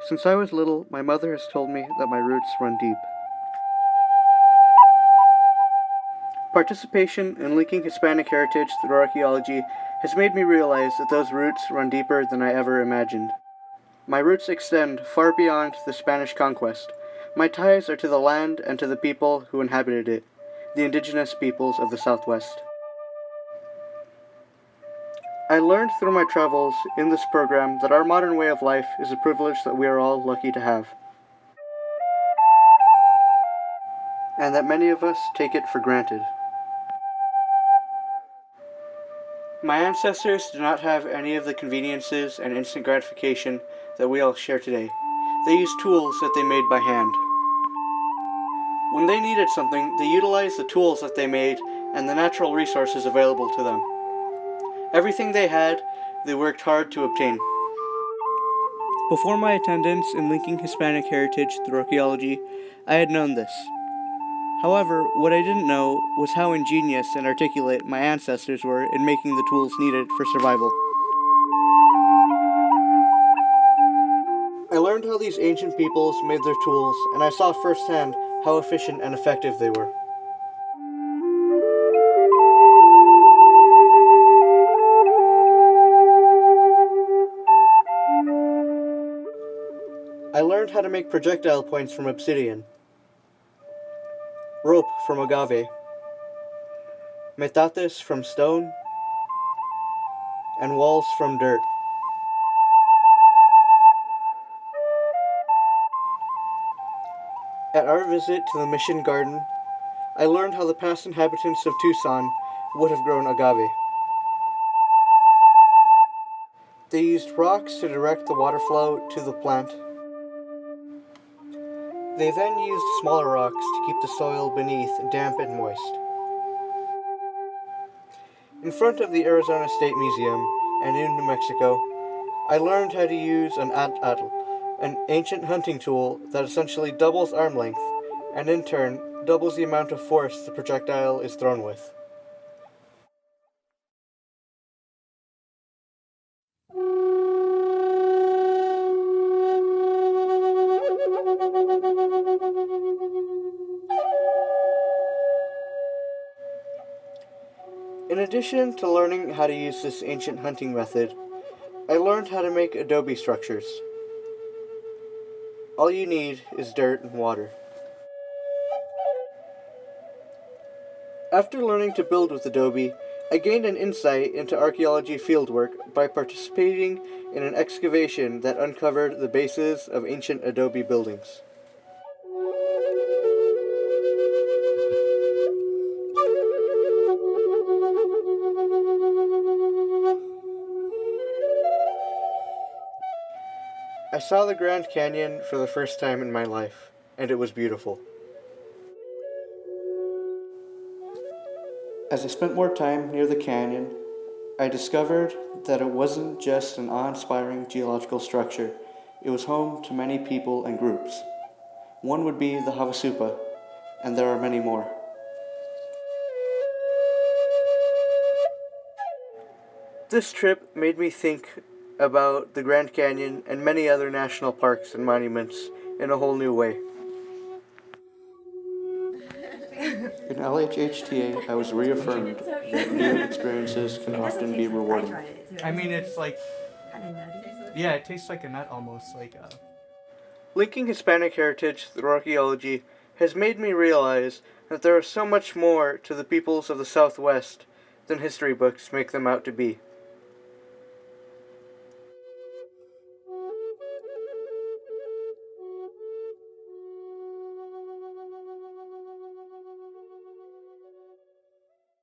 Since I was little, my mother has told me that my roots run deep. Participation in linking Hispanic heritage through archaeology has made me realize that those roots run deeper than I ever imagined. My roots extend far beyond the Spanish conquest. My ties are to the land and to the people who inhabited it, the indigenous peoples of the Southwest. I learned through my travels in this program that our modern way of life is a privilege that we are all lucky to have, and that many of us take it for granted. My ancestors did not have any of the conveniences and instant gratification that we all share today. They used tools that they made by hand. When they needed something, they utilized the tools that they made and the natural resources available to them. Everything they had, they worked hard to obtain. Before my attendance in linking Hispanic heritage through archaeology, I had known this. However, what I didn't know was how ingenious and articulate my ancestors were in making the tools needed for survival. I learned how these ancient peoples made their tools, and I saw firsthand how efficient and effective they were. I learned how to make projectile points from obsidian, rope from agave, metates from stone, and walls from dirt. At our visit to the Mission Garden, I learned how the past inhabitants of Tucson would have grown agave. They used rocks to direct the water flow to the plant. They then used smaller rocks to keep the soil beneath damp and moist. In front of the Arizona State Museum and in New Mexico, I learned how to use an atl, an ancient hunting tool that essentially doubles arm length, and in turn doubles the amount of force the projectile is thrown with. In addition to learning how to use this ancient hunting method, I learned how to make adobe structures. All you need is dirt and water. After learning to build with adobe, I gained an insight into archaeology fieldwork by participating in an excavation that uncovered the bases of ancient adobe buildings. I saw the Grand Canyon for the first time in my life, and it was beautiful. As I spent more time near the canyon, I discovered that it wasn't just an awe-inspiring geological structure, it was home to many people and groups. One would be the Havasupa, and there are many more. This trip made me think about the Grand Canyon and many other national parks and monuments in a whole new way. In LHHTA, I was reaffirmed that new experiences can often be rewarding. I mean, it's like, yeah, it tastes like a nut almost, like Linking Hispanic heritage through archaeology has made me realize that there is so much more to the peoples of the Southwest than history books make them out to be.